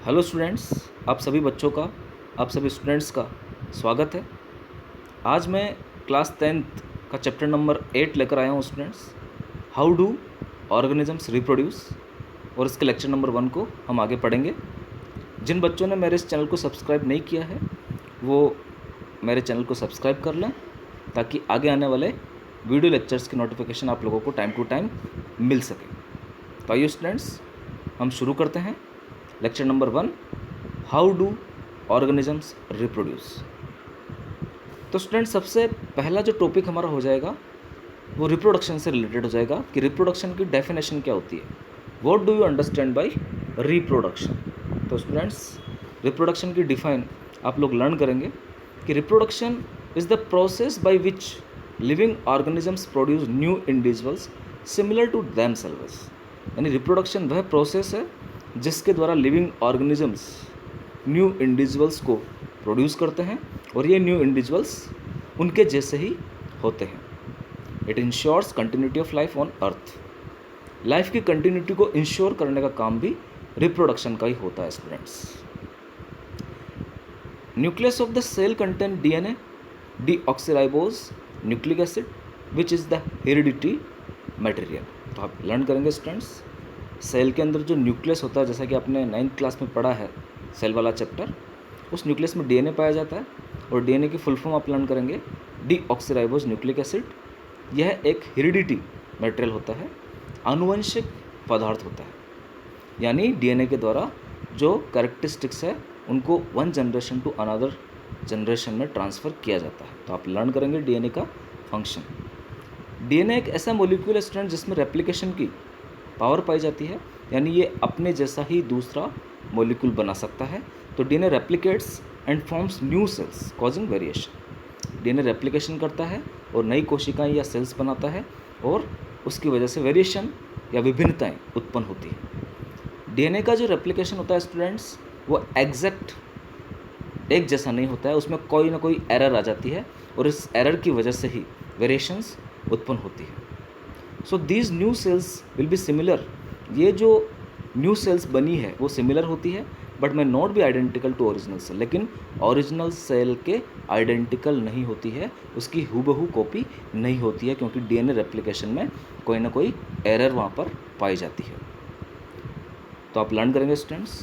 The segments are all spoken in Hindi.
हेलो स्टूडेंट्स, आप सभी बच्चों का, आप सभी स्टूडेंट्स का स्वागत है। आज मैं क्लास 10th का चैप्टर नंबर 8 लेकर आया हूँ students. How do organisms reproduce, और इसके लेक्चर नंबर 1 को हम आगे पढ़ेंगे। जिन बच्चों ने मेरे इस चैनल को सब्सक्राइब नहीं किया है वो मेरे चैनल को सब्सक्राइब कर लें, ताकि आगे आने वाले वीडियो लेक्चर्स की नोटिफिकेशन आप लोगों को टाइम टू टाइम मिल सके। तो आइए स्टूडेंट्स, हम शुरू करते हैं। Lecture number 1, how do organisms reproduce. तो स्टूडेंट, सबसे पहला जो टॉपिक हमारा हो जाएगा वो रिप्रोडक्शन से रिलेटेड हो जाएगा कि रिप्रोडक्शन की डेफिनेशन क्या होती है। What do you understand by reproduction. तो स्टूडेंट्स, रिप्रोडक्शन की डिफाइन आप लोग लर्न करेंगे कि reproduction is the process by which living organisms produce new individuals similar to themselves. यानी रिप्रोडक्शन वह प्रोसेस है जिसके द्वारा लिविंग ऑर्गेनिजम्स न्यू इंडिविजुअल्स को प्रोड्यूस करते हैं और ये न्यू इंडिविजुअल्स उनके जैसे ही होते हैं। It ensures continuity of life on earth. Life की कंटिन्यूटी को इंश्योर करने का काम भी रिप्रोडक्शन का ही होता है students. Nucleus of the cell contain DNA, deoxyribose nucleic acid which is the heredity material. तो आप लर्न करेंगे स्टूडेंट्स, सेल के अंदर जो न्यूक्लियस होता है, जैसा कि आपने 9th क्लास में पढ़ा है सेल वाला चैप्टर, उस न्यूक्लियस में डीएनए पाया जाता है और डीएनए की फुल फॉर्म आप लर्न करेंगे डीऑक्सीराइबोज न्यूक्लिक एसिड। यह एक हेरिडिटी मटेरियल होता है, आनुवंशिक पदार्थ होता है। यानी डीएनए के द्वारा जो कैरेक्टरिस्टिक्स है उनको one generation to another generation में ट्रांसफ़र किया जाता है। तो आप लर्न करेंगे डीएनए का फंक्शन। डीएनए एक ऐसा मॉलिक्यूल है स्टूडेंट जिसमें रेप्लिकेशन की पावर पाई जाती है, यानी ये अपने जैसा ही दूसरा मॉलिक्यूल बना सकता है। तो DNA replicates and forms new sales causing variation. DNA replication करता है और नई कोशिकाएं या सेल्स बनाता है और उसकी वजह से वेरिएशन या विभिन्नताएं उत्पन्न होती है। डीएनए का जो रेप्लिकेशन होता है स्टूडेंट्स, वो एग्जैक्ट एक जैसा नहीं होता है, उसमें कोई ना कोई एरर आ जाती है और इस एरर की वजह से ही वेरिएशंस उत्पन्न होती है। So these new sales will be similar. ये जो न्यू सेल्स बनी है वो सिमिलर होती है but may not be identical to original cell. लेकिन ओरिजिनल सेल के आइडेंटिकल नहीं होती है, उसकी हूबहू कॉपी नहीं होती है, क्योंकि डीएनए रेप्लिकेशन में कोई ना कोई एरर वहाँ पर पाई जाती है। तो आप लर्न करेंगे स्टूडेंट्स,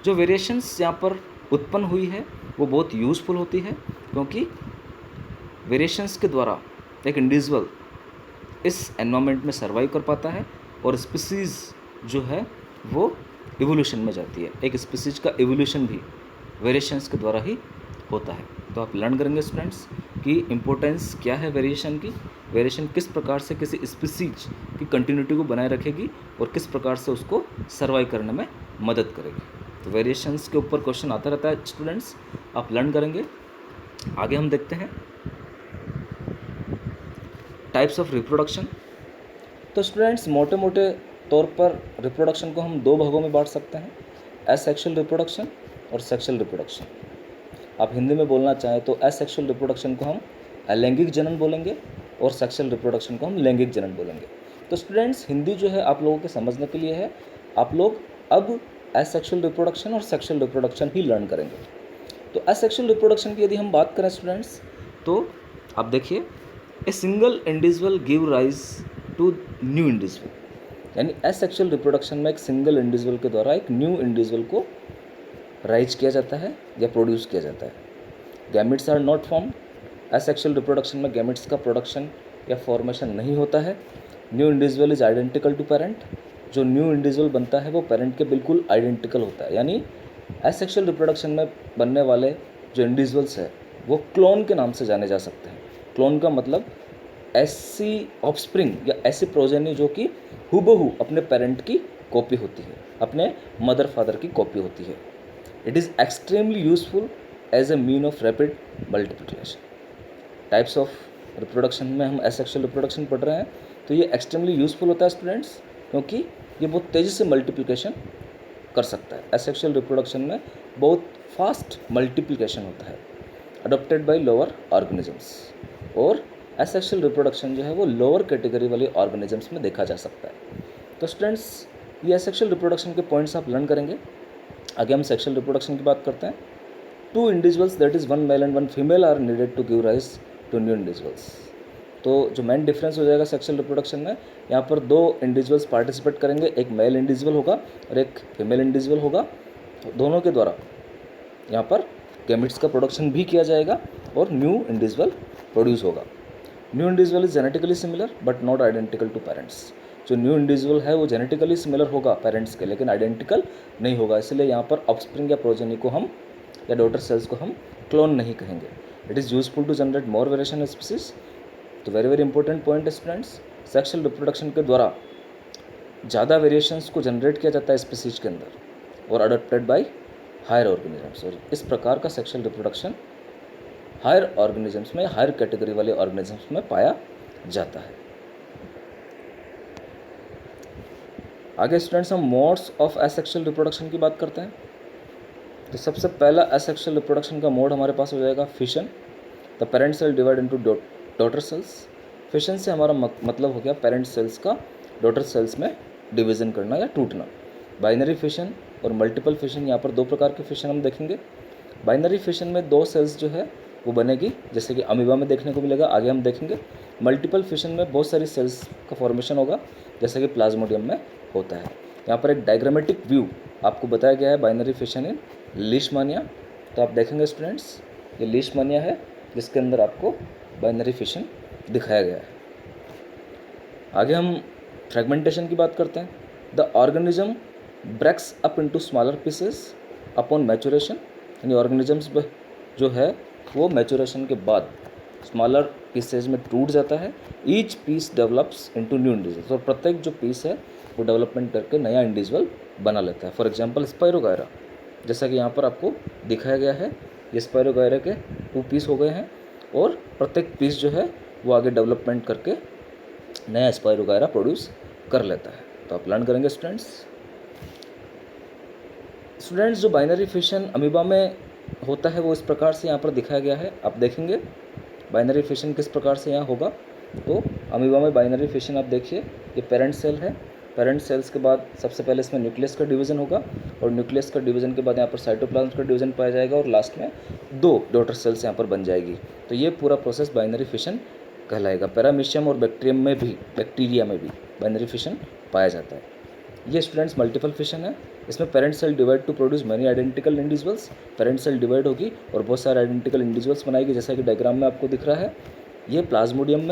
जो वेरिएशंस यहाँ पर उत्पन्न हुई है वो बहुत यूज़फुल होती है, क्योंकि वेरिएशंस के द्वारा एक इंडिविजुअल इस एनवायरनमेंट में सर्वाइव कर पाता है और स्पीसीज़ जो है वो इवोल्यूशन में जाती है। एक स्पीसीज का इवोल्यूशन भी वेरिएशंस के द्वारा ही होता है। तो आप लर्न करेंगे स्टूडेंट्स कि इम्पोर्टेंस क्या है वेरिएशन की, वेरिएशन किस प्रकार से किसी स्पीसीज की कंटिन्यूटी को बनाए रखेगी और किस प्रकार से उसको सर्वाइव करने में मदद करेगी। तो वेरिएशंस के ऊपर क्वेश्चन आता रहता है स्टूडेंट्स, आप लर्न करेंगे। आगे हम देखते हैं टाइप्स ऑफ रिप्रोडक्शन। तो स्टूडेंट्स, मोटे मोटे तौर पर रिप्रोडक्शन को हम दो भागों में बांट सकते हैं, एसेक्सुअल रिप्रोडक्शन और सेक्सुअल रिप्रोडक्शन। आप हिंदी में बोलना चाहें तो एसेक्सुअल रिप्रोडक्शन को हम अलैंगिक जनन बोलेंगे और सेक्सुअल रिप्रोडक्शन को हम लैंगिक जनन बोलेंगे। तो स्टूडेंट्स, हिंदी जो है आप लोगों के समझने के लिए है, आप लोग अब एसेक्सुअल रिप्रोडक्शन और सेक्सुअल रिप्रोडक्शन ही लर्न करेंगे। तो एसेक्सुअल रिप्रोडक्शन की यदि हम बात करें स्टूडेंट्स, तो आप देखिए, a single individual give rise to new individual. यानी एसेक्सुअल रिप्रोडक्शन में एक सिंगल इंडिविजुअल के द्वारा एक न्यू इंडिविजुअल को राइज किया जाता है या प्रोड्यूस किया जाता है। Gametes are not form. Asexual reproduction में गैमेट्स का प्रोडक्शन या फॉर्मेशन नहीं होता है। New individual is identical to parent. जो न्यू इंडिविजुअल बनता है वो पेरेंट के बिल्कुल आइडेंटिकल होता है। यानी एसेक्सुअल रिप्रोडक्शन में बनने वाले जो इंडिविजुअल्स है वो क्लोन के नाम से जाने जा सकते हैं। क्लोन का मतलब ऐसी ऑफस्प्रिंग या ऐसी प्रोजेनी जो कि हूबहू अपने पेरेंट की कॉपी होती है, अपने मदर फादर की कॉपी होती है। It is extremely useful as a mean of rapid multiplication. Types of reproduction में हम एसेक्सुअल रिप्रोडक्शन पढ़ रहे हैं, तो ये एक्सट्रीमली यूजफुल होता है स्टूडेंट्स, क्योंकि ये बहुत तेज़ी से मल्टीप्लिकेशन कर सकता है। एसेक्सुअल रिप्रोडक्शन में बहुत फास्ट मल्टीप्लिकेशन होता है, अडॉप्टेड बाय लोअर ऑर्गेनिजम्स। और एसेक्सुअल रिप्रोडक्शन जो है वो लोअर कैटेगरी वाले ऑर्गेनिजम्स में देखा जा सकता है। तो स्टूडेंट्स, ये एसेक्सुअल रिप्रोडक्शन के पॉइंट्स आप लर्न करेंगे। आगे हम सेक्सुअल रिप्रोडक्शन की बात करते हैं। Two individuals that is one male and one female are needed to give rise to new individuals. तो जो मेन डिफरेंस हो जाएगा सेक्सुअल रिप्रोडक्शन में, यहाँ पर दो इंडिविजुअल्स पार्टिसिपेट करेंगे, एक मेल इंडिविजुअल होगा और एक फीमेल इंडिविजुअल होगा। दोनों के द्वारा यहाँ पर गैमेट्स का प्रोडक्शन भी किया जाएगा और न्यू इंडिविजुअल प्रोड्यूस होगा। New individual is genetically similar but not identical to parents. जो न्यू इंडिविजुअल है वो जेनेटिकली सिमिलर होगा पेरेंट्स के, लेकिन आइडेंटिकल नहीं होगा, इसलिए यहाँ पर ऑफस्प्रिंग या प्रोजेनी को हम या डॉटर सेल्स को हम क्लोन नहीं कहेंगे। It is useful to generate more variation species. तो very very important point students, sexual reproduction के द्वारा ज़्यादा वेरिएशंस को जनरेट किया जाता है स्पीसीज के अंदर और अडोप्टेड बाय हायर ऑर्गेनिजम्स। और इस प्रकार का सेक्सुअल रिप्रोडक्शन हायर ऑर्गेनिजम्स में, हायर कैटेगरी वाले ऑर्गेनिजम्स में पाया जाता है। आगे स्टूडेंट्स हम मोड्स ऑफ एसेक्सुअल रिप्रोडक्शन की बात करते हैं। तो सबसे पहला एसेक्सुअल रिप्रोडक्शन का मोड हमारे पास हो जाएगा fission. The parent cell divide into daughter cells. Fission से हमारा मतलब हो गया पेरेंट सेल्स का डॉटर सेल्स में डिवीज़न करना या टूटना। बाइनरी फिशन और मल्टीपल फिशन, यहाँ पर दो प्रकार के फिशन हम देखेंगे। बाइनरी फिशन में दो सेल्स जो है वो बनेगी, जैसे कि अमीबा में देखने को मिलेगा, आगे हम देखेंगे। मल्टीपल फिशन में बहुत सारी सेल्स का फॉर्मेशन होगा, जैसे कि प्लाज्मोडियम में होता है। यहाँ पर एक डायग्रामेटिक व्यू आपको बताया गया है बाइनरी फिशन इन लीशमानिया। तो आप देखेंगे स्टूडेंट्स, ये लीशमानिया है जिसके अंदर आपको बाइनरी फिशन दिखाया गया है। आगे हम फ्रेगमेंटेशन की बात करते हैं। The organism breaks up into smaller pieces upon maturation. यानी ऑर्गेनिजम्स जो है वो मैचुरेशन के बाद स्मॉलर पीसेज में टूट जाता है। Each piece develops into new individual. और प्रत्येक जो पीस है वो डेवलपमेंट करके नया इंडिविजुअल बना लेता है। फॉर एग्जांपल स्पाइरोगायरा, जैसा कि यहाँ पर आपको दिखाया गया है, ये स्पाइरोगायरा के 2 पीस हो गए हैं और प्रत्येक पीस जो है वो आगे डेवलपमेंट करके नया स्पाइरोगायरा प्रोड्यूस कर लेता है। तो आप लर्न करेंगे स्टूडेंट्स। जो बाइनरी फिशन अमीबा में होता है वो इस प्रकार से यहाँ पर दिखाया गया है। आप देखेंगे बाइनरी फिशन किस प्रकार से यहाँ होगा। तो अमीबा में बाइनरी फिशन आप देखिए, ये पेरेंट सेल है। पेरेंट सेल्स के बाद सबसे पहले इसमें न्यूक्लियस का डिवीज़न होगा और न्यूक्लियस का डिवीज़न के बाद यहाँ पर साइटोप्लाज्म का डिवीज़न पाया जाएगा और लास्ट में 2 डॉटर सेल्स यहाँ पर बन जाएगी। तो ये पूरा प्रोसेस बाइनरी फिशन कहलाएगा। पैरामीशियम और बैक्टीरिया में भी बाइनरी फिशन पाया जाता है। ये स्टूडेंट्स मल्टीपल फिशन है। इसमें parent cell divide to produce many identical individuals. Parent cell divide होगी और बहुत सारे आइडेंटिकल इंडिविजुअल्स बनाएगी, जैसा कि डायग्राम में आपको दिख रहा है। ये प्लाज्मोडियम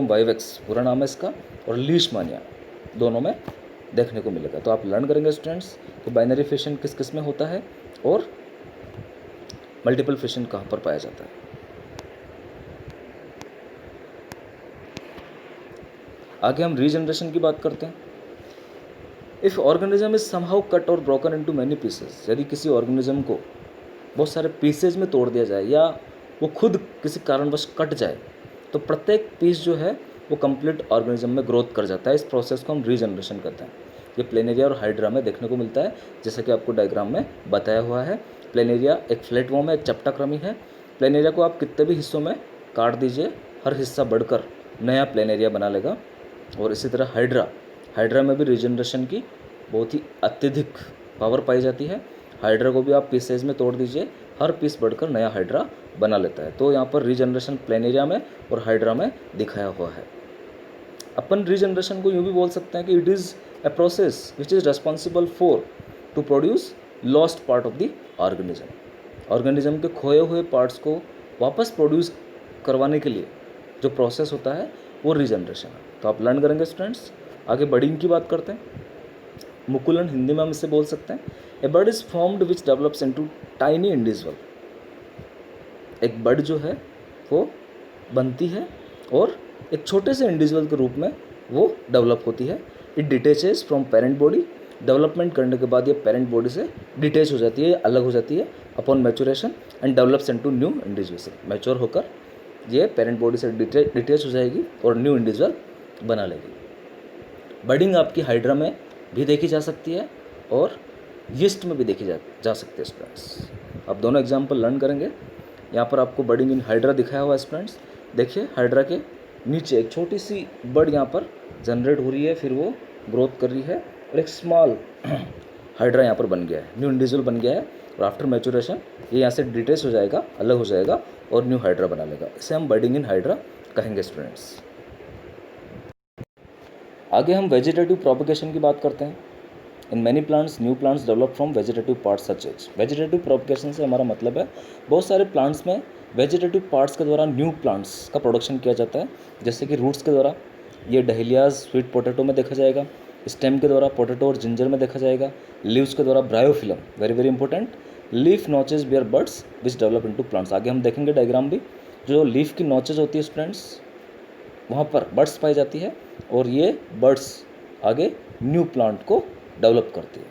वाइवेक्स पूरा नाम है इसका, और लीशमानिया दोनों में देखने को मिलेगा। तो आप लर्न करेंगे स्टूडेंट्स कि बाइनरी फिशन किस किस में होता है और मल्टीपल फिशन कहाँ पर पाया जाता है। आगे हम रीजनरेशन की बात करते हैं। If organism is somehow cut और ब्रोकन इनटू मैनी पीसेस। यदि किसी ऑर्गेनिज्म को बहुत सारे पीसेज में तोड़ दिया जाए या वो खुद किसी कारणवश कट जाए, तो प्रत्येक पीस जो है वो कंप्लीट ऑर्गेनिज्म में ग्रोथ कर जाता है। इस प्रोसेस को हम रीजनरेशन कहते हैं। ये प्लेनेरिया और हाइड्रा में देखने को मिलता है, जैसा कि आपको डायग्राम में बताया हुआ है। प्लेनेरिया एक फ्लैटवर्म है, एक चपटाक्रमी है। प्लेनेरिया को आप कितने भी हिस्सों में काट दीजिए, हर हिस्सा बढ़कर नया प्लेनेरिया बना लेगा। और इसी तरह हाइड्रा में भी रीजनरेशन की बहुत ही अत्यधिक पावर पाई जाती है। हाइड्रा को भी आप पीसेज में तोड़ दीजिए, हर पीस बढ़कर नया हाइड्रा बना लेता है। तो यहाँ पर रीजनरेशन प्लेनेरिया में और हाइड्रा में दिखाया हुआ है। अपन रीजनरेशन को यूँ भी बोल सकते हैं कि it is a process which is responsible for to produce lost part of the organism के खोए हुए पार्ट्स को वापस प्रोड्यूस करवाने के लिए जो प्रोसेस होता है वो रीजनरेशन है। तो आप लर्न करेंगे स्टूडेंट्स। आगे बडिंग की बात करते हैं। मुकुलन हिंदी में हम इसे बोल सकते हैं। A bird is formed which develops into tiny individual. एक बर्ड जो है वो बनती है और एक छोटे से इंडिविजुअल के रूप में वो डेवलप होती है। It detaches from parent body. Development करने के बाद ये पेरेंट बॉडी से डिटेच हो जाती है, ये अलग हो जाती है upon maturation and develops into new individual. Mature होकर ये पेरेंट बॉडी से डिटेच हो जाएगी और न्यू इंडिविजुअल बना लेगी। बडिंग आपकी हाइड्रा में भी देखी जा सकती है और यीस्ट में भी देखी जा सकती है स्टूडेंट्स। आप दोनों एग्जाम्पल लर्न करेंगे। यहाँ पर आपको बडिंग इन हाइड्रा दिखाया हुआ है स्टूडेंट्स। देखिए हाइड्रा के नीचे एक छोटी सी बड यहाँ पर जनरेट हो रही है, फिर वो ग्रोथ कर रही है और एक स्मॉल हाइड्रा यहाँ पर बन गया है, न्यू इंडिविजुअल बन गया है, और आफ्टर मैचुरेशन ये यहाँ से डिटेच हो जाएगा, अलग हो जाएगा और न्यू हाइड्रा बना लेगा। इसे हम बडिंग इन हाइड्रा कहेंगे स्टूडेंट्स। आगे हम वेजिटेटिव प्रोपगेशन की बात करते हैं। In many plants new plants develop from vegetative parts such as. Vegetative propagation से हमारा मतलब है बहुत सारे प्लांट्स में वेजिटेटिव पार्ट्स के द्वारा न्यू प्लांट्स का प्रोडक्शन किया जाता है, जैसे कि रूट्स के द्वारा ये डहेलियाज स्वीट पोटैटो में देखा जाएगा, स्टेम के द्वारा पोटैटो और जिंजर में देखा जाएगा, लीव्स के द्वारा bryophyllum, very very important, leaf notches bear buds which develop into plants. आगे हम देखेंगे डायग्राम भी, जो लीफ की नॉचेज होती है स्टूडेंट्स वहाँ पर बर्ड्स पाई जाती है और ये बर्ड्स आगे न्यू प्लांट को डेवलप करती है।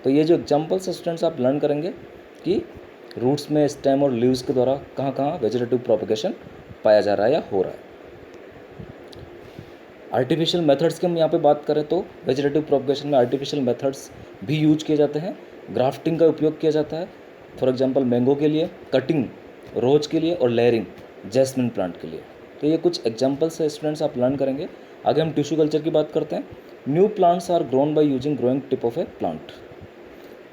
तो ये जो एग्जाम्पल्स स्टूडेंट्स आप लर्न करेंगे कि रूट्स में स्टेम और लीव्स के द्वारा कहाँ कहाँ वेजिटेटिव प्रोपगेशन पाया जा रहा है या हो रहा है। आर्टिफिशियल मेथड्स की हम यहाँ पे बात करें तो वेजिटेटिव प्रोपगेशन में आर्टिफिशियल मेथड्स भी यूज किए जाते हैं। ग्राफ्टिंग का उपयोग किया जाता है, फॉर एग्जांपल मैंगो के लिए, कटिंग रोज के लिए और लेयरिंग जैस्मिन प्लांट के लिए। तो ये कुछ एग्जांपल्स है स्टूडेंट्स आप लर्न करेंगे। आगे हम टिश्यू कल्चर की बात करते हैं। New plants are grown by using growing tip of a plant.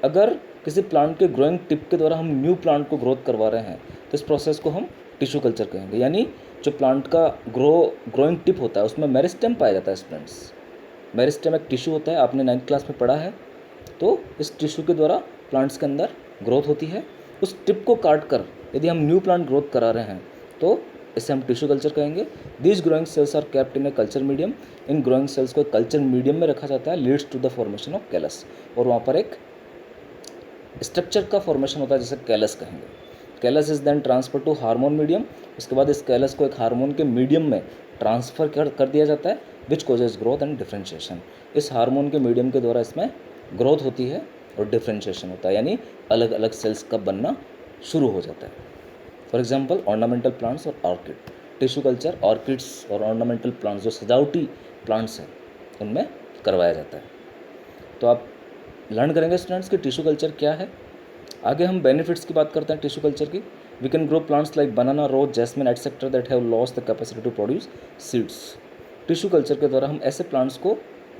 अगर किसी प्लांट के ग्रोइंग टिप के द्वारा हम न्यू प्लांट को ग्रोथ करवा रहे हैं तो इस प्रोसेस को हम टिश्यू कल्चर कहेंगे। यानी जो प्लांट का ग्रोइंग टिप होता है उसमें मेरिस्टेम पाया जाता है स्टूडेंट्स। मेरिस्टेम एक टिश्यू होता है, आपने 9th क्लास में पढ़ा है। तो इस टिश्यू के द्वारा प्लांट्स के अंदर ग्रोथ होती है। उस टिप को काट कर यदि हम न्यू प्लांट ग्रोथ करा रहे हैं तो इसे हम टिश्यू कल्चर कहेंगे। These growing cells are kept in a culture medium. इन ग्रोइंग सेल्स को कल्चर मीडियम में रखा जाता है, leads to the formation of callus. और वहाँ पर एक स्ट्रक्चर का फॉर्मेशन होता है जिसे कैलस कहेंगे। Callus is then transfer to hormone medium. उसके बाद इस कैलस को एक हार्मोन के मीडियम में ट्रांसफ़र कर दिया जाता है, which causes growth and differentiation. इस हार्मोन के मीडियम के द्वारा इसमें ग्रोथ होती है और डिफ्रेंशिएशन होता है, यानी अलग अलग सेल्स का बनना शुरू हो जाता है। फॉर एग्जाम्पल ऑर्नामेंटल प्लांट्स और ऑर्किड। टिश्यू कल्चर ऑर्किड्स और ऑर्नामेंटल प्लांट्स जो सजावटी प्लांट्स हैं उनमें करवाया जाता है। तो आप लर्न करेंगे स्टूडेंट्स कि टिश्यू कल्चर क्या है। आगे हम बेनिफिट्स की बात करते हैं टिश्यू कल्चर की। We can grow plants like banana, rose, jasmine etcetera that have lost the capacity to produce seeds. Tissue culture के द्वारा हम ऐसे प्लांट्स को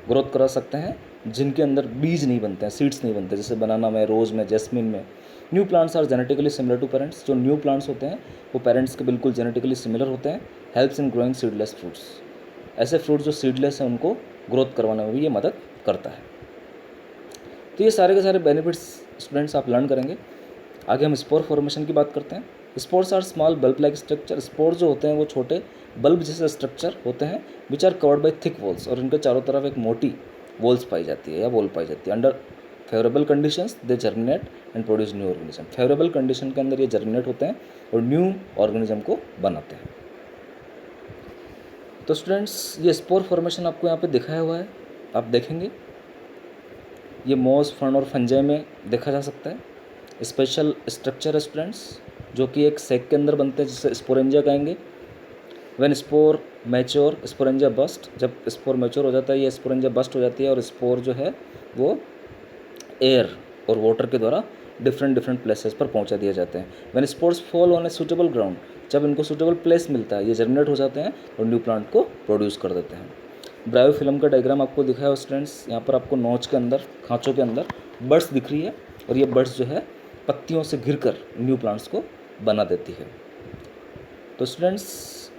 ग्रोथ करा सकते हैं जिनके अंदर बीज नहीं बनते हैं, सीड्स नहीं बनते, जैसे बनाना में, रोज में, जैस्मिन में। New plants are genetically similar to parents. जो न्यू प्लांट्स होते हैं वो पेरेंट्स के बिल्कुल जेनेटिकली सिमिलर होते हैं। Helps in growing seedless fruits. ऐसे फ्रूट्स जो सीडलेस हैं उनको ग्रोथ करवाने में भी ये मदद करता है। तो ये सारे के सारे बेनिफिट्स स्टूडेंट्स आप लर्न करेंगे। आगे हम स्पोर फॉर्मेशन की बात करते हैं। Spores are small bulb like structure. Spores जो होते हैं वो छोटे बल्ब जैसे स्ट्रक्चर होते हैं, which are covered by thick walls. और इनके चारों तरफ एक मोटी वॉल्स पाई जाती है या वॉल पाई जाती है। Under favourable conditions they germinate and produce new organism. Favourable condition के अंदर ये जर्मिनेट होते हैं और न्यू ऑर्गेनिज्म को बनाते हैं। तो स्टूडेंट्स ये स्पोर फॉर्मेशन आपको यहाँ पे दिखाया हुआ है, आप देखेंगे ये मॉस, फर्न और फंजाई में देखा जा सकता है। स्पेशल स्ट्रक्चर है स्टूडेंट्स जो कि एक सैक के अंदर बनते हैं जिसे स्पोरेंजिया कहेंगे। When spore mature sporangia burst. जब स्पोर मैच्योर हो जाता है ये स्पोरेंजिया बस्ट हो जाती है और स्पोर जो है वो एयर और वाटर के द्वारा डिफरेंट प्लेसेस पर पहुंचा दिए जाते हैं। When spores fall on a suitable ground. जब इनको सूटेबल प्लेस मिलता है ये जर्मिनेट हो जाते हैं और न्यू प्लांट को प्रोड्यूस कर देते हैं। ब्रायोफिल्म का डायग्राम आपको दिखा है स्टूडेंट्स। यहाँ पर आपको नोच के अंदर, खांचों के अंदर बर्ड्स दिख रही है और ये बर्ड्स जो है पत्तियों से घिरकर न्यू प्लांट्स को बना देती है। तो स्टूडेंट्स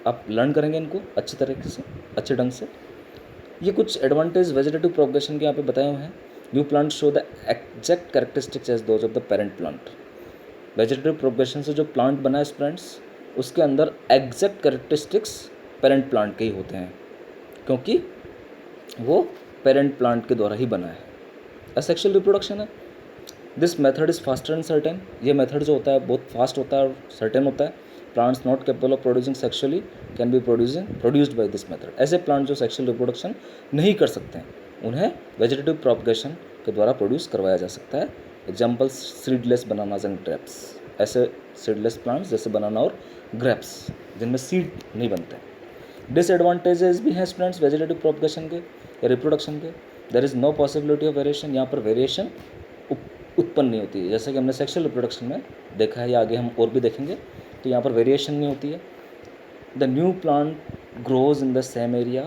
आप लर्न करेंगे इनको अच्छी तरीके से, अच्छे ढंग से। ये कुछ एडवांटेज वेजिटेटिव प्रोपगेशन के यहाँ पे बताए हुए हैं। New plant show the exact characteristics as those of the parent plant. Vegetative propagation से जो प्लांट बना है स्टूडेंट्स उसके अंदर एग्जैक्ट कैरेक्टरिस्टिक्स पेरेंट प्लांट के ही होते हैं, क्योंकि वो पेरेंट प्लांट के द्वारा ही बना है। असेक्सुअल रिप्रोडक्शन है। This method is faster and certain. ये मेथड जो होता है बहुत फास्ट होता है और सर्टेन होता है। Plants not capable of producing sexually can be produced by this method. ऐसे प्लांट जो सेक्सुअल रिप्रोडक्शन नहीं कर सकते हैं उन्हें वेजिटेटिव प्रोपगेशन के द्वारा प्रोड्यूस करवाया जा सकता है। Example seedless bananas and grapes. ऐसे सीडलेस प्लांट्स जैसे बनाना और ग्रेप्स जिनमें सीड नहीं बनते। डिसएडवांटेजेस भी हैं स्टूडेंट्स वेजिटेटिव प्रोपगेशन के या रिप्रोडक्शन के। There is no possibility of variation. यहाँ पर वेरिएशन उत्पन्न नहीं होती है, जैसे कि हमने सेक्सुअल रिप्रोडक्शन में देखा है या आगे हम और भी देखेंगे। तो यहाँ पर वेरिएशन नहीं होती है। The new plant grows in the same area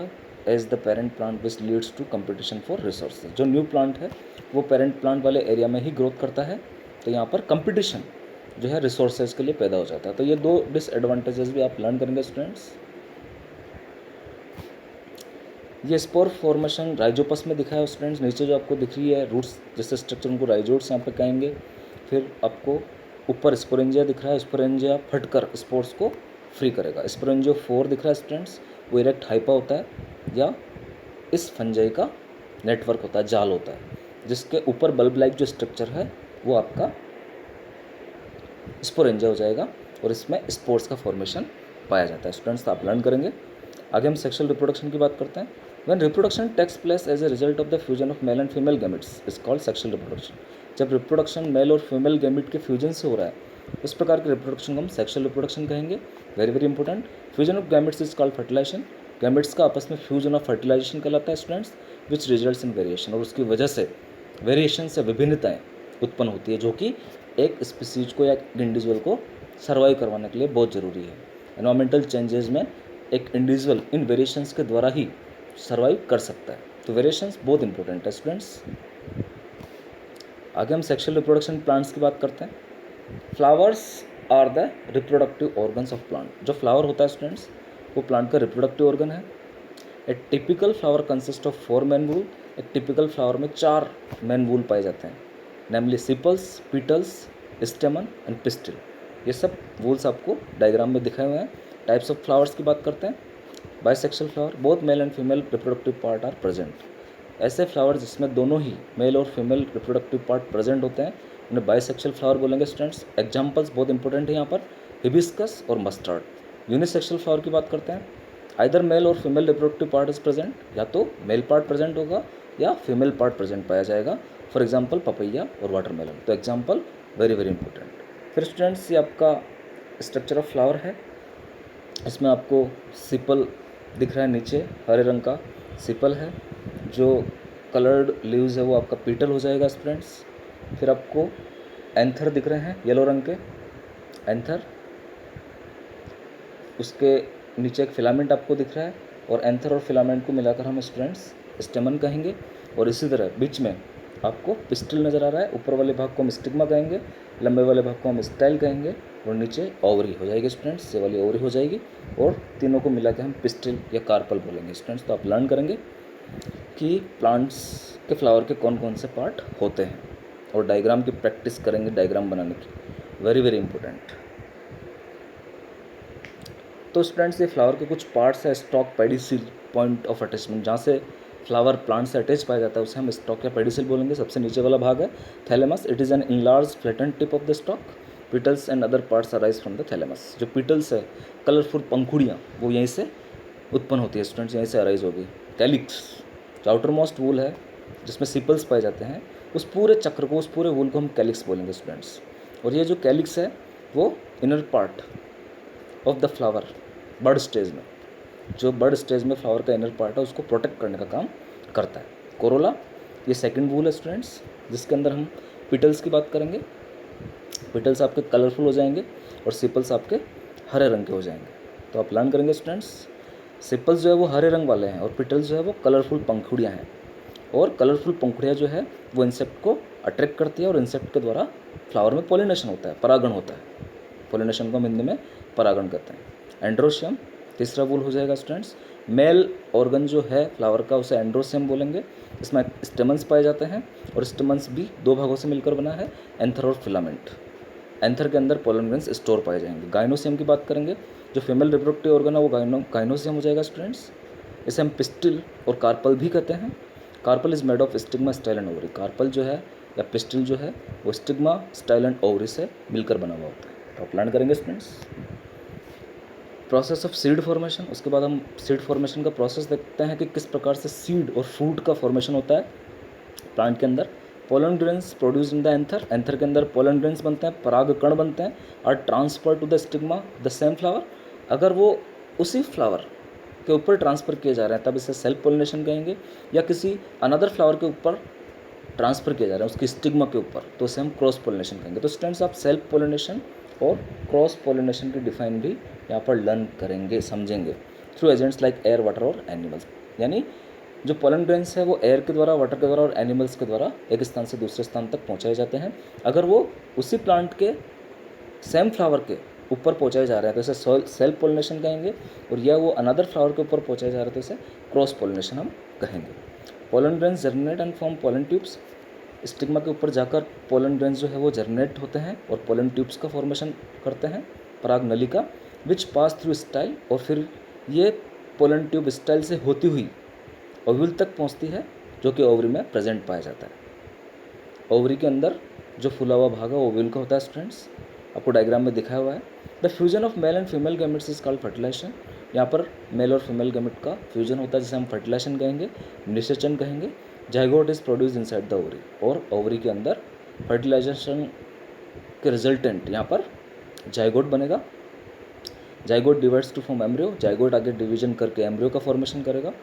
as the parent plant which leads to competition for resources. जो न्यू प्लांट है वो पेरेंट प्लांट वाले एरिया में ही ग्रोथ करता है, तो यहाँ पर कंपटीशन जो है रिसोर्सेज के लिए पैदा हो जाता है। तो ये दो डिसएडवांटेजेस भी आप लर्न करेंगे स्टूडेंट्स। ये स्पोर फॉर्मेशन राइजोपस में दिखा है स्टूडेंट्स, नीचे जो आपको दिख रही है रूट्स जैसे स्ट्रक्चर उनको राइजोट्स यहाँ पे कहेंगे। फिर आपको ऊपर स्पोरेंजिया दिख रहा है, स्पोरेंजिया फटकर स्पोर्स को फ्री करेगा। स्पोरेंजियो 4 दिख रहा है स्टूडेंट्स, वो इरेक्ट हाइपा होता है या इस फंजाई का नेटवर्क होता है, जाल होता है, जिसके ऊपर बल्ब लाइक जो स्ट्रक्चर है वो आपका स्पोरेंजिया हो जाएगा और इसमें स्पोर्स का फॉर्मेशन पाया जाता है। स्टूडेंट्स तो आप लर्न करेंगे। आगे हम सेक्सुअल रिप्रोडक्शन की बात करते हैं। When reproduction takes place as a result of the fusion of male and female gametes is called sexual reproduction. जब रिप्रोडक्शन मेल और फीमेल गैमेट के फ्यूजन से हो रहा है उस प्रकार के रिप्रोडक्शन को हम सेक्सुअल रिप्रोडक्शन कहेंगे। Very very important. Fusion of gametes is called fertilization. Gametes का आपस में फ्यूजन ऑफ फर्टिलाइजेशन कहलाता है students, which results in variation, और उसकी वजह से वेरिएशन से विभिन्नताएं उत्पन्न होती है जो कि एक स्पीसीज को या इंडिविजुअल को सर्वाइव करवाने के लिए बहुत ज़रूरी है। एनवायरमेंटल चेंजेस में एक इंडिविजुअल इन वेरिएशंस के द्वारा ही सर्वाइव कर सकता है, तो वेरिएशंस बहुत इंपॉर्टेंट है स्टूडेंट्स। आगे हम सेक्सुअल रिप्रोडक्शन प्लांट्स की बात करते हैं। Flowers are the reproductive organs of plant. जो फ्लावर होता है स्टूडेंट्स वो प्लांट का रिप्रोडक्टिव ऑर्गन है। A typical flower consist of 4 main whorls. एक टिपिकल फ्लावर में 4 मेन वूल पाए जाते हैं, नेमली सिपल्स, पीटल्स, स्टेमन एंड पिस्टिल। ये सब वूल्स आपको डायग्राम में दिखाए हुए हैं। टाइप्स ऑफ फ्लावर्स की बात करते हैं। Bisexual flower, both male and female reproductive part are present. ऐसे फ्लावर जिसमें दोनों ही मेल और फीमेल रिप्रोडक्टिव पार्ट प्रेजेंट होते हैं उन्हें बाइसेक्सुअल फ्लावर बोलेंगे स्टूडेंट्स। एग्जाम्पल्स बहुत इंपॉर्टेंट है यहाँ पर, हिबिस्कस और मस्टर्ड। यूनिसेक्सुअल फ्लावर की बात करते हैं। आइदर मेल और female reproductive part is present, या तो मेल पार्ट प्रेजेंट होगा या फीमेल पार्ट प्रेजेंट पाया जाएगा। फॉर एग्जाम्पल पपैया और वाटरमेलन। तो एग्जाम्पल वेरी वेरी इंपॉर्टेंट। फिर स्टूडेंट्स ये आपका स्ट्रक्चर ऑफ फ्लावर है। इसमें आपको सिपल दिख रहा है, नीचे हरे रंग का सिपल है। जो कलर्ड लीव्स है वो आपका पीटल हो जाएगा स्टूडेंट्स। फिर आपको एंथर दिख रहे हैं येलो रंग के, एंथर। उसके नीचे एक फिलामेंट आपको दिख रहा है और एंथर और फिलामेंट को मिलाकर हम स्टूडेंट्स स्टेमन कहेंगे। और इसी तरह बीच में आपको पिस्टिल नज़र आ रहा है। ऊपर वाले भाग को हम स्टिग्मा कहेंगे, लंबे वाले भाग को हम स्टाइल कहेंगे और नीचे ओवरी हो जाएगी स्टूडेंट्स, ये वाली ओवरी हो जाएगी। और तीनों को मिला के हम पिस्टिल या कार्पल बोलेंगे स्टूडेंट्स। तो आप लर्न करेंगे कि प्लांट्स के फ्लावर के कौन कौन से पार्ट होते हैं और डायग्राम की प्रैक्टिस करेंगे डायग्राम बनाने की, वेरी वेरी इंपॉर्टेंट। तो स्टूडेंट्स ये फ्लावर के कुछ पार्ट्स है। Stock, pedicel, point of attachment, जहाँ से फ्लावर प्लांट से अटैच पाया जाता है उसे हम स्टॉक या पेडिसिल बोलेंगे। सबसे नीचे वाला भाग है thalamus. It is an enlarge flattened tip of the stalk. Petals and other parts arise from the thalamus. जो पिटल्स है, कलरफुल पंखुड़ियाँ, वो यहीं से उत्पन्न होती है स्टूडेंट्स, यहीं से अराइज होगी। कैलिक्स, जो आउटर मोस्ट वूल है जिसमें सिपल्स पाए जाते हैं, उस पूरे चक्र को, उस पूरे वूल को हम कैलिक्स बोलेंगे स्टूडेंट्स। और ये जो कैलिक्स है वो inner part of the flower bud stage में, जो बर्ड स्टेज में फ्लावर का इनर पार्ट है उसको प्रोटेक्ट करने का काम करता है। कोरोला, ये सेकंड वूल है स्टूडेंट्स, जिसके अंदर हम पिटल्स की बात करेंगे। पिटल्स आपके कलरफुल हो जाएंगे और सिपल्स आपके हरे रंग के हो जाएंगे। तो आप लर्न करेंगे स्टूडेंट्स, सिपल्स जो है वो हरे रंग वाले हैं और पिटल्स जो है वो कलरफुल पंखुड़ियाँ हैं। और कलरफुल पंखुड़ियाँ जो है वो इंसेक्ट को अट्रैक्ट करती है और इंसेक्ट के द्वारा फ्लावर में पॉलिनेशन होता है, परागण होता है। पॉलिनेशन को हम हिंदी में परागण कहते हैं। एंड्रोशियम तीसरा वूल हो जाएगा स्टूडेंट्स। मेल ऑर्गन जो है फ्लावर का उसे एंड्रोशियम बोलेंगे। इसमें स्टेमन्स पाए जाते हैं और स्टेमन्स भी 2 भागों से मिलकर बना है, एंथर और फिलामेंट। एंथर के अंदर पोलन ग्रेन्स स्टोर पाए जाएंगे। गाइनोसियम की बात करेंगे, जो फीमेल रिप्रोडक्टिव ऑर्गन है वो गाइनोसियम हो जाएगा स्टूडेंट्स। इसे हम पिस्टिल और कार्पल भी कहते हैं। Carpel is made of stigma, style and ovary. Carpel जो है या पिस्टिल जो है वो स्टिग्मा, स्टाइल एंड ओवरी से मिलकर बना हुआ होता है। तो आप लर्न करेंगे students. Process of seed formation, उसके बाद हम सीड फॉर्मेशन का प्रोसेस देखते हैं कि किस प्रकार से सीड और फ्रूट का फॉर्मेशन होता है प्लांट के अंदर। Pollen grains produce in the anther, anther के अंदर पोलन ग्रेन्स बनते हैं, पराग कण बनते हैं और transfer to the stigma the same flower. अगर वो उसी फ्लावर के ऊपर ट्रांसफ़र किए जा रहे हैं तब इसे सेल्फ पोलिनेशन कहेंगे, या किसी अनदर फ्लावर के ऊपर ट्रांसफ़र किए जा रहे हैं उसकी स्टिग्मा के ऊपर तो उसे हम क्रॉस पोलिनेशन कहेंगे। तो स्टूडेंट्स आप सेल्फ पोलिनेशन और क्रॉस पोलिनेशन की डिफाइन भी यहाँ पर लर्न करेंगे, समझेंगे through agents like air, water और एनिमल्स। यानी जो पोलन ग्रेन्स है वो एयर के द्वारा, वाटर के द्वारा और एनिमल्स के द्वारा एक स्थान से दूसरे स्थान तक पहुंचाए जाते हैं। अगर वो उसी प्लांट के सेम फ्लावर के ऊपर पहुंचाए जा रहे हैं तो इसे सेल्फ पोलिनेशन कहेंगे, और या वो अनदर फ्लावर के ऊपर पहुंचाए जा रहे हैं तो इसे क्रॉस पोलिनेशन हम कहेंगे। Pollen grains germinate and form pollen tubes. Stigma के ऊपर जाकर पोलन ग्रेन्स जो है वो जर्मिनेट होते हैं और पोलन ट्यूब्स का फॉर्मेशन करते हैं, पराग नलिका, विच पास थ्रू स्टाइल, और फिर ये पोलन ट्यूब स्टाइल से होती हुई ओव्यूल तक पहुंचती है, जो कि ओवरी में प्रेजेंट पाया जाता है। ओवरी के अंदर जो फूला हुआ भाग है ओव्यूल का होता है स्टूडेंट्स, आपको डायग्राम में दिखाया हुआ है। The fusion of male and female gametes is called fertilization. यहाँ पर मेल और फीमेल गैमेट का फ्यूजन होता है जिसे हम फर्टिलाइजेशन कहेंगे, निषेचन कहेंगे। Zygote is produce inside the ovary, और ओवरी के अंदर फर्टिलाइजेशन के रिजल्टेंट यहाँ पर जाइगोट बनेगा। Zygote divides to form embryo, zygote आगे डिवीजन करके एम्ब्रियो का फॉर्मेशन करेगा।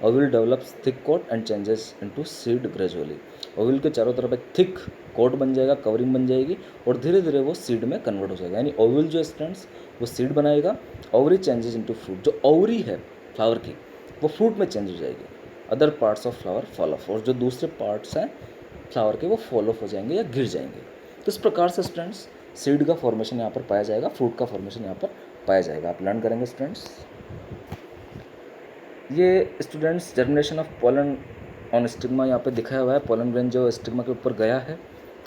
Ovule develops thick coat and changes into seed gradually. Ovule के चारों तरफ एक थिक कोट बन जाएगा, कवरिंग बन जाएगी, और धीरे धीरे वो सीड में कन्वर्ट हो जाएगा। यानी ओव्यूल जो स्टूडेंट्स वो सीड बनाएगा, ओवरी चेंजेस इनटू फ्रूट। जो ओवरी है फ्लावर की वो फ्रूट में चेंज हो जाएगी। Other parts of flower fall of, और जो दूसरे पार्ट्स हैं फ्लावर के वो फॉल ऑफ हो जाएंगे या गिर जाएंगे। तो इस प्रकार से स्टूडेंट्स सीड का फॉर्मेशन यहाँ पर पाया जाएगा, फ्रूट का फॉर्मेशन यहाँ पर पाया जाएगा। आप लर्न करेंगे स्टूडेंट्स। ये students germination of pollen on stigma यहाँ पे दिखाया हुआ है। पोलन ग्रेन जो स्टिग्मा के ऊपर गया है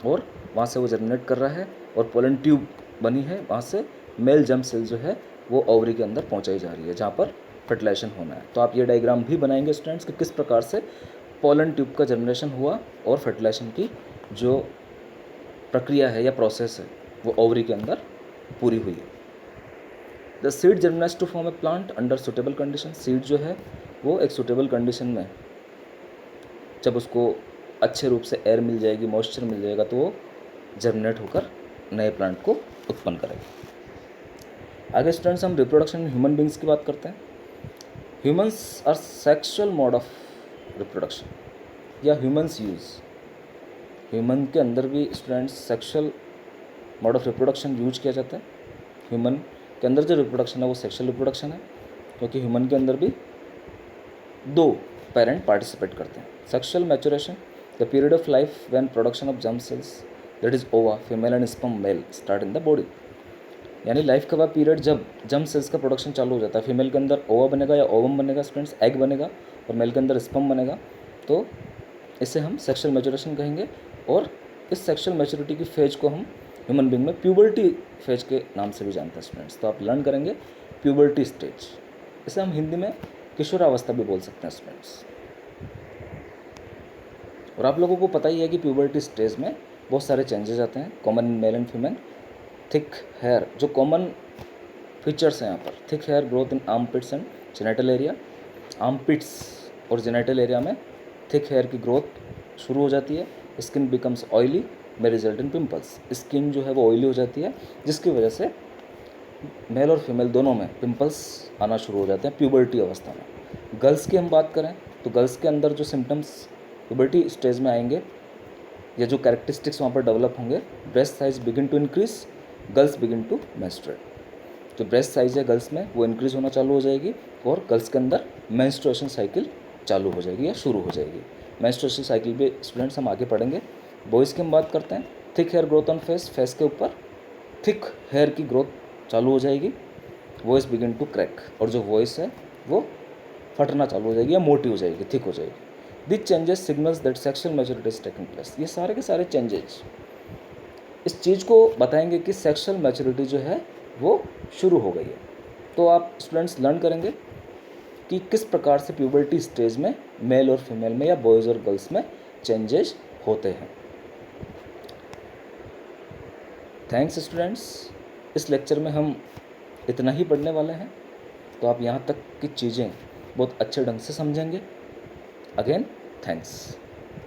और वहाँ से वो जर्मिनेट कर रहा है, और पोलन ट्यूब बनी है, वहाँ से मेल जर्म सेल जो है वो ओवरी के अंदर पहुँचाई जा रही है जहाँ पर फर्टिलाइजेशन होना है। तो आप ये डायग्राम भी बनाएंगे स्टूडेंट्स कि किस प्रकार से पोलन ट्यूब का जर्मिनेशन हुआ और फर्टिलाइजेशन की जो प्रक्रिया है या प्रोसेस है वो ओवरी के अंदर पूरी हुई है। The seed germinates to form a plant under suitable condition. Seed जो है वो एक सुटेबल कंडीशन में जब उसको अच्छे रूप से एयर मिल जाएगी, मॉइस्चर मिल जाएगा, तो वो जर्मिनेट होकर नए प्लांट को उत्पन्न करेगा। आगे स्टूडेंट्स हम रिप्रोडक्शन ह्यूमन बींग्स की बात करते हैं। Humans are sexual mode of reproduction या ह्यूमन्स यूज़। ह्यूमन के अंदर भी students sexual mode of reproduction use किया जाता है। ह्यूमन के अंदर जो रिप्रोडक्शन है वो सेक्सुअल रिप्रोडक्शन है, क्योंकि ह्यूमन के अंदर भी 2 पेरेंट पार्टिसिपेट करते हैं। Sexual maturation, the period of life when production of germ cells that is ova female and sperm male start in the body. यानी लाइफ का वह पीरियड जब जर्म सेल्स का प्रोडक्शन चालू हो जाता है। फीमेल के अंदर ओवा बनेगा या ओवम बनेगा स्टूडेंट्स, एग बनेगा, और मेल के अंदर स्पर्म बनेगा, तो इसे हम सेक्सुअल मैचुरेशन कहेंगे। और इस सेक्सुअल मैच्योरिटी की फेज को हम ह्यूमन बींग में प्यूबर्टी फेज के नाम से भी जानते हैं स्टूडेंट्स। तो आप लर्न करेंगे प्यूबर्टी स्टेज, इसे हम हिंदी में किशोरावस्था भी बोल सकते हैं स्टूडेंट्स। और आप लोगों को पता ही है कि प्यूबर्टी स्टेज में बहुत सारे चेंजेस आते हैं common in male and female. Thick hair, जो कॉमन फीचर्स हैं यहाँ पर, thick hair growth in armpits and genital area. Armpits और जेनिटल एरिया में थिक हेयर की ग्रोथ शुरू हो जाती है। स्किन बिकम्स ऑयली में रिजल्ट इन पिंपल्स। स्किन जो है वो ऑयली हो जाती है, जिसकी वजह से मेल और फीमेल दोनों में पिंपल्स आना शुरू हो जाते हैं प्यूबर्टी अवस्था में। गर्ल्स की हम बात करें तो गर्ल्स के अंदर जो सिम्टम्स प्यूबर्टी स्टेज में आएंगे या जो कैरेक्टरिस्टिक्स वहाँ पर डेवलप होंगे, breast size begin to increase, girls begin to menstruate. जो ब्रेस्ट साइज है गर्ल्स में वो इंक्रीज होना चालू हो जाएगी, और गर्ल्स के अंदर मेंस्ट्रुएशन साइकिल चालू हो जाएगी या शुरू हो जाएगी। मेंस्ट्रुएशन साइकिल भी स्टूडेंट्स हम आगे पढ़ेंगे। बॉयज़ की हम बात करते हैं। Thick hair growth on face, face के ऊपर थिक हेयर की ग्रोथ चालू हो जाएगी। वॉइस बिगिन टू क्रैक, और जो वॉइस है वो फटना चालू हो जाएगी या मोटी हो जाएगी, थिक हो जाएगी। This changes signals that sexual maturity is taking place. ये सारे के सारे चेंजेस इस चीज़ को बताएंगे कि सेक्सुअल मैच्योरिटी जो है वो शुरू हो गई है। तो आप स्टूडेंट्स लर्न करेंगे कि किस प्रकार से प्यूबर्टी स्टेज में मेल और फीमेल में या बॉयज़ और गर्ल्स में चेंजेस होते हैं। थैंक्स स्टूडेंट्स, इस लेक्चर में हम इतना ही पढ़ने वाले हैं, तो आप यहाँ तक की चीज़ें बहुत अच्छे ढंग से समझेंगे। Again thanks.